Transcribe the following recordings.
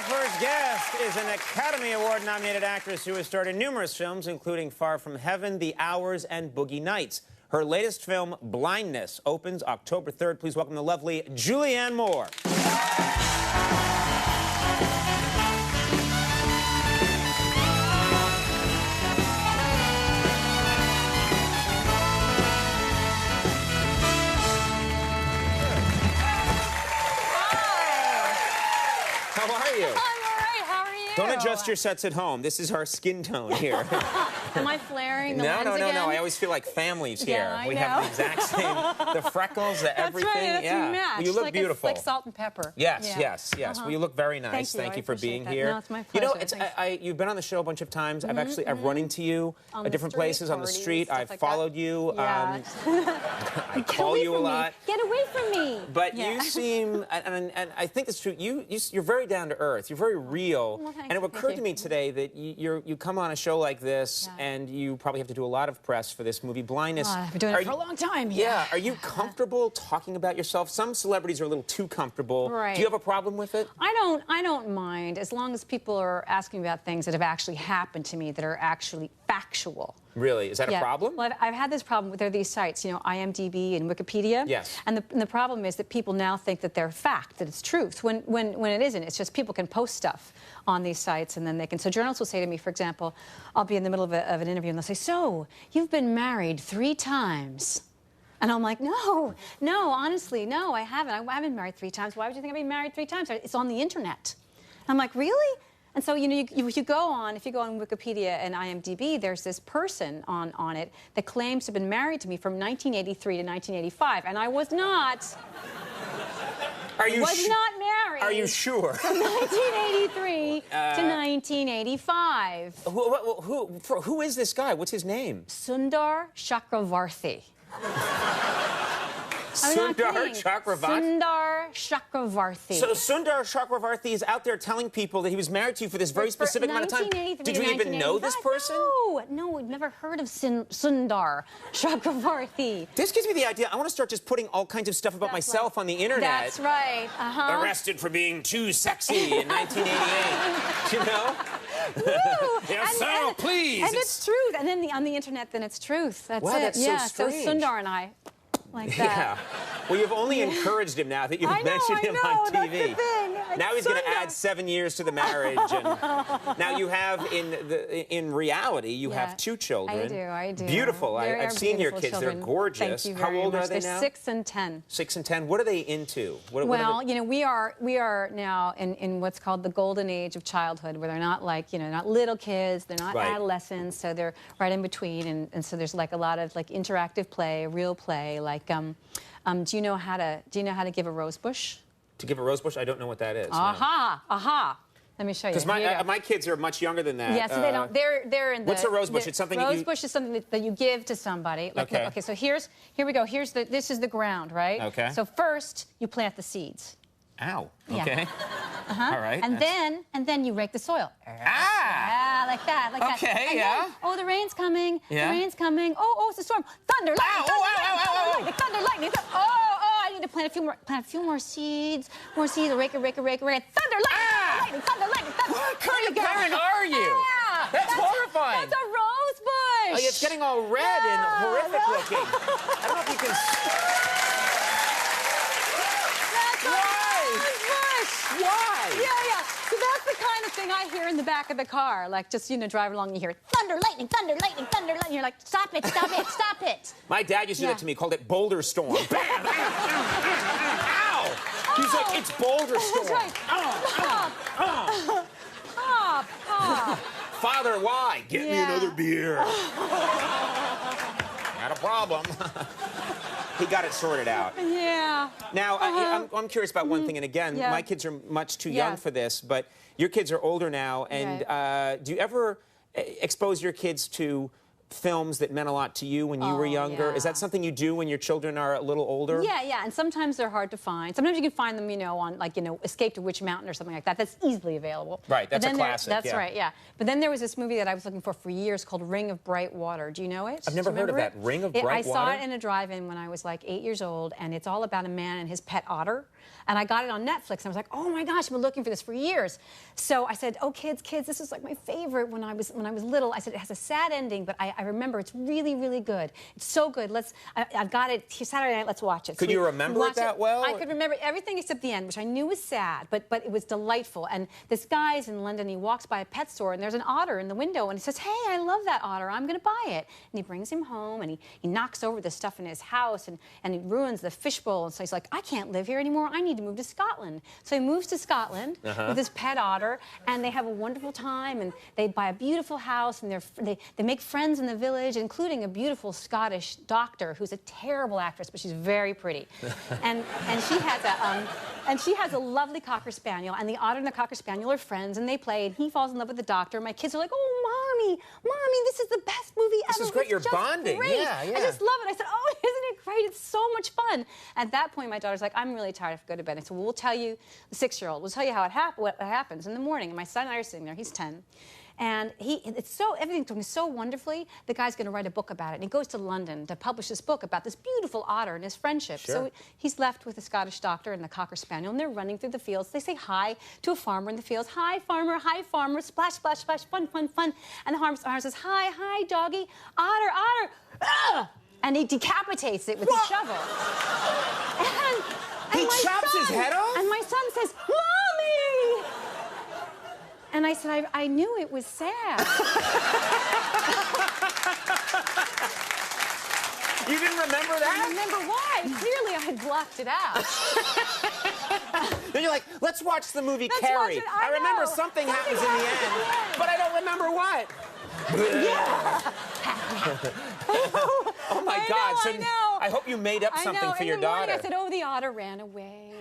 first guest is an Academy Award-nominated actress who has starred in numerous films, including Far From Heaven, The Hours, and Boogie Nights. Her latest film, Blindness, opens October 3rd. Please welcome the lovely Julianne Moore. How are you? I'm all right. How are you? Don't adjust your sets at home. This is our skin tone here. Am I flaring the lens No. again? I always feel like families here. Yeah, I we know. have the exact same, the freckles, the everything. That's right. That's yeah. a match. Well, you look like beautiful. It's like salt and pepper. Yes, Yeah. yes. Well, you look very nice. Thank you. For being that. here. No, it's my You know, pleasure. you've been on the show a bunch of times. I've run into you On at the different street, places on the parties, street. stuff I've like followed that. you. Yeah. I call you a lot. Get away from me. But Yeah. you seem, and I think it's true. You're very down to earth. You're very real. Well, thanks. And it occurred to me today that you come on a show like this, Yeah. and you probably have to do a lot of press for this movie, Blindness. I've been doing it for a long time. Yeah. Are you comfortable talking about yourself? Some celebrities are a little too comfortable. Right. Do you have a problem with it? I don't mind as long as people are asking about things that have actually happened to me that are actually factual. Really? Is that a problem? Well, I've had this problem with, there are these sites, you know, IMDb and Wikipedia. Yes. And the problem is that people now think that they're fact, that it's truth, when it isn't. It's just people can post stuff on these sites, and then they can. So journalists will say to me, for example, I'll be in the middle of an interview, and they'll say, "So, you've been married 3 times." And I'm like, no, honestly, no, I haven't. I haven't been married 3 times. Why would you think I've been married 3 times? It's on the internet. I'm like, really? And so, you know, if you go on Wikipedia and IMDb, there's this person on it that claims to have been married to me from 1983 to 1985, and I was not. Was not married. Are you sure? From 1983 to 1985. Who is this guy? What's his name? Sundar Chakravarthi. Sundar Chakravarthi? Sundar Chakravarthi. So Sundar Chakravarthi is out there telling people that he was married to you for this very specific amount of time. Did you even know this person? No, we've never heard of Sundar Chakravarthi. This gives me the idea. I want to start just putting all kinds of stuff about myself on the internet. That's right. Arrested for being too sexy in 1988. You know? Woo! Yes, sir, please. And it's truth. And then on the internet, then it's truth. That's wow, it. That's yeah. so strange. So Sundar and I, like that. Yeah. Well, you've only encouraged him now that you've mentioned him on TV. That's the thing. Now he's going to add 7 years to the marriage. And now you have, in reality, you have 2 children. I do. Beautiful. I've seen your kids. Children. They're gorgeous. Thank you How very old much. are they They're now? 6 and 10. 6 and 10. What are they into? Well, you know, we are now in what's called the golden age of childhood, where they're not like, you know, not little kids, they're not adolescents, so they're right in between, and so there's like a lot of like interactive play, real play, like do you know how to give a rose bush? To give a rose bush? I don't know what that is. Aha. Let me show you. Because my kids are much younger than that. Yeah, so they don't. They're in the. What's a rose bush? It's something rose bush is something that you give to somebody. Like, okay. So here we go. This is the ground, right? Okay. So first you plant the seeds. Ow. Yeah. Okay. All right. And then you rake the soil. Ah. Yeah, like that. Okay. And yeah. Then, oh, the rain's coming. Yeah. The rain's coming. Oh, it's a storm. Thunder, lightning. Thunder, lightning. Oh, I need to plant a few more seeds. More seeds. Rake it. Thunder, lightning. Thunder, lightning. What kind of parent are you? Yeah. That's horrifying. That's a rose bush. Oh, it's getting all red and horrific looking. I don't know if you can. Why? Yeah. So that's the kind of thing I hear in the back of the car. Like, just, you know, driving along, and you hear thunder, lightning, thunder, lightning, thunder, lightning. You're like, stop it. My dad used to do that to me, called it boulder storm. Bam, bam, ow! He's like, it's boulder storm. That's right. Pop. Father, why? Get me another beer. Not a problem. He got it sorted out. Yeah. Now, I'm curious about one thing, and again, my kids are much too young for this, but your kids are older now, and do you ever expose your kids to films that meant a lot to you when you were younger? Yeah. Is that something you do when your children are a little older? Yeah, and sometimes they're hard to find. Sometimes you can find them, on, like, Escape to Witch Mountain or something like that. That's easily available. Right, that's a classic. That's right, yeah. But then there was this movie that I was looking for years called Ring of Bright Water. Do you know it? I've never heard of that. Ring of Bright Water? I saw it in a drive-in when I was like 8 years old, and it's all about a man and his pet otter. And I got it on Netflix, and I was like, oh my gosh, I've been looking for this for years. So I said, oh, kids, this is like my favorite when I was little. I said, it has a sad ending, but I remember it's really, really good. It's so good. I've got it Saturday night, let's watch it. Could you remember it that well? I could remember everything except the end, which I knew was sad, but it was delightful. And this guy's in London, he walks by a pet store, and there's an otter in the window, and he says, hey, I love that otter, I'm gonna buy it. And he brings him home, and he knocks over the stuff in his house, and he ruins the fishbowl, and so he's like, I can't live here anymore, I need to move to Scotland. So he moves to Scotland with his pet otter, and they have a wonderful time, and they buy a beautiful house, and they make friends in the village, including a beautiful Scottish doctor who's a terrible actress, but she's very pretty. and she has a lovely Cocker Spaniel, and the otter and the Cocker Spaniel are friends, and they play, and he falls in love with the doctor. My kids are like, oh, Mommy, this is the best movie ever. This is great. You're bonding. Great. Yeah. I just love it. I said, oh, isn't it great? It's so much fun. At that point, my daughter's like, I'm really tired. I have to go to bed. I said, well, we'll tell you, the 6-year-old, we'll tell you how what happens in the morning. And my son and I are sitting there. He's 10. And everything's going so wonderfully, the guy's going to write a book about it. And he goes to London to publish this book about this beautiful otter and his friendship. Sure. So he's left with the Scottish doctor and the Cocker Spaniel, and they're running through the fields. They say hi to a farmer in the fields. Hi, farmer, splash, splash, splash, fun, fun, fun. And the farmer says, hi, doggy, otter, ugh! And he decapitates it with his shovel. And he chops his head off? And my son says, Mommy! And I said, I knew it was sad. You didn't remember that? I remember why. Clearly, I had blocked it out. Then you're like, let's watch the movie Let's Carrie. watch it. I remember know. something happens in the end, but I don't remember what. Yeah. Oh my God! So I know. I hope you made up something for your daughter. I said, oh, the otter ran away.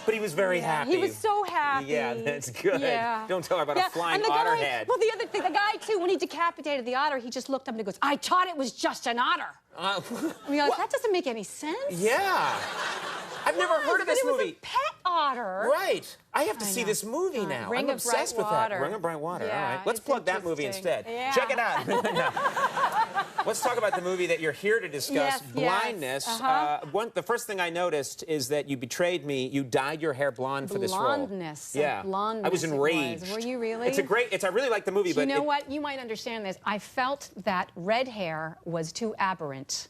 But he was very happy. He was so happy. Yeah, that's good. Yeah. Don't tell her about a flying otter head. Well, the other thing, the guy, too, when he decapitated the otter, he just looked up and he goes, I thought it was just an otter. I mean, like, that doesn't make any sense. Yeah. I've never heard of this movie. It was a pet otter. Right. I have to see this movie now. I'm obsessed with that. Ring of Bright Water. Yeah, all right. Let's plug that movie instead. Yeah. Check it out. Let's talk about the movie that you're here to discuss, Blindness. The first thing I noticed is that you betrayed me. You dyed your hair blonde for this role. Blondness. Yeah. Blondness. I was enraged. Were you really? I really like the movie, but you know what? You might understand this. I felt that red hair was too aberrant.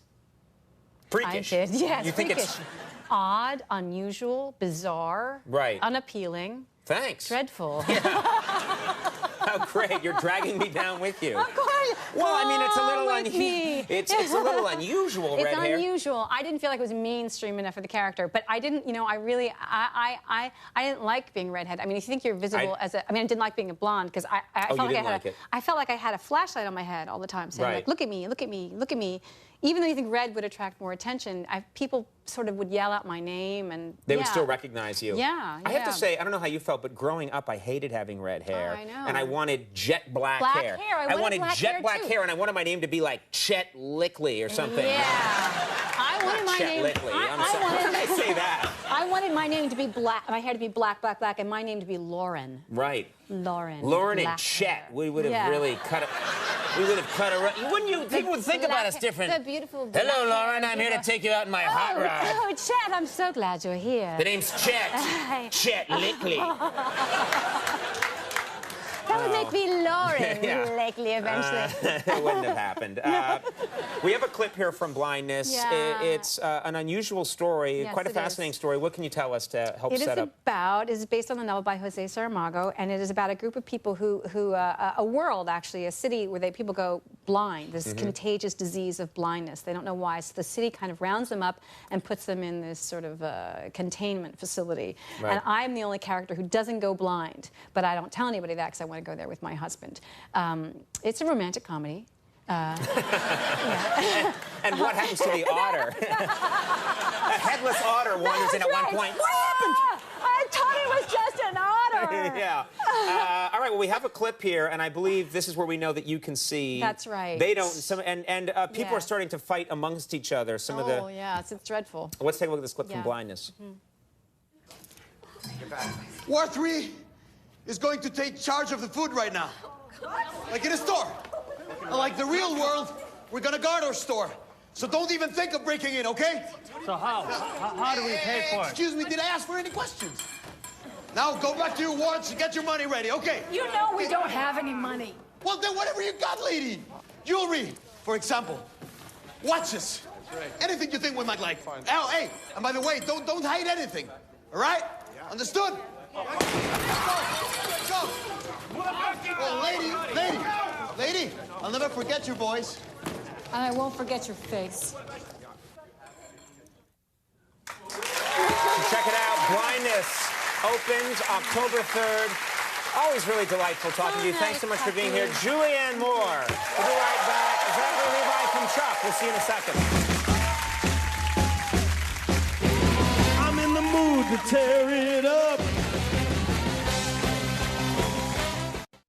Freakish. I did. Yes. You think it's odd, unusual, bizarre, unappealing. Thanks. Dreadful. Yeah. Oh, great. You're dragging me down with you. Of course. Well, I mean, it's a little unusual, red hair. It's unusual. I didn't feel like it was mainstream enough for the character, but I didn't, I didn't like being redhead. I mean, if you think you're visible I didn't like being a blonde because I felt like I had a flashlight on my head all the time saying, like, look at me, look at me, look at me. Even though you think red would attract more attention, people sort of would yell out my name, and they would still recognize you. Yeah, I have to say, I don't know how you felt, but growing up, I hated having red hair. Oh, I know. And I wanted jet black hair. I wanted jet black hair, and I wanted my name to be like Chet Lickley or something. Yeah. I wanted my name. Chet Lickley. I'm sorry. How did I say that? I wanted my name to be black, my hair to be black, black, black, and my name to be Lauren. Right. Lauren and Chet. We would have really cut it. We would have cut a. Wouldn't you? People would think about us different. The beautiful. Hello, Lauren. I'm here to take you out in my hot rod. Oh, Chet, I'm so glad you're here. The name's Chet. Chet Lickley. That would make me Lauren Lickley eventually. It wouldn't have happened. We have a clip here from Blindness. Yeah. It's an unusual story, yes, quite a fascinating story. What can you tell us to help set up? It is based on the novel by Jose Saramago, and it is about a group of people a world actually, a city where people go blind, this contagious disease of blindness. They don't know why, so the city kind of rounds them up and puts them in this sort of containment facility. Right. And I'm the only character who doesn't go blind, but I don't tell anybody that because I want to go there with my husband. It's a romantic comedy. And what happens to the otter? A headless otter wanders in at one point. What happened? I thought it was just an otter. Yeah. All right, well, we have a clip here, and I believe this is where we know that you can see. That's right. They don't, and people Yeah. are starting to fight amongst each other. Some of the. Oh, yeah, it's dreadful. Let's take a look at this clip Yeah. from Blindness. War 3 is going to take charge of the food right now. Like in a store. Like the real world, we're gonna guard our store. So don't even think of breaking in, okay? So how do we pay for it? Excuse me, did I ask for any questions? Now go back to your warrants and get your money ready, okay? You know we don't have any money. Well, then whatever you got, lady. Jewelry, for example. Watches. Anything you think we might like. Oh, hey, and by the way, don't hide anything. All right? Understood? Let's go. Oh, lady, I'll never forget your voice. And I won't forget your face. Check it out. Blindness opens October 3rd. Always really delightful talking to you. Thanks so much for being here. Julianne Moore. We'll be right back. Zachary Levi from Chuck. We'll see you in a second. I'm in the mood to tear it up.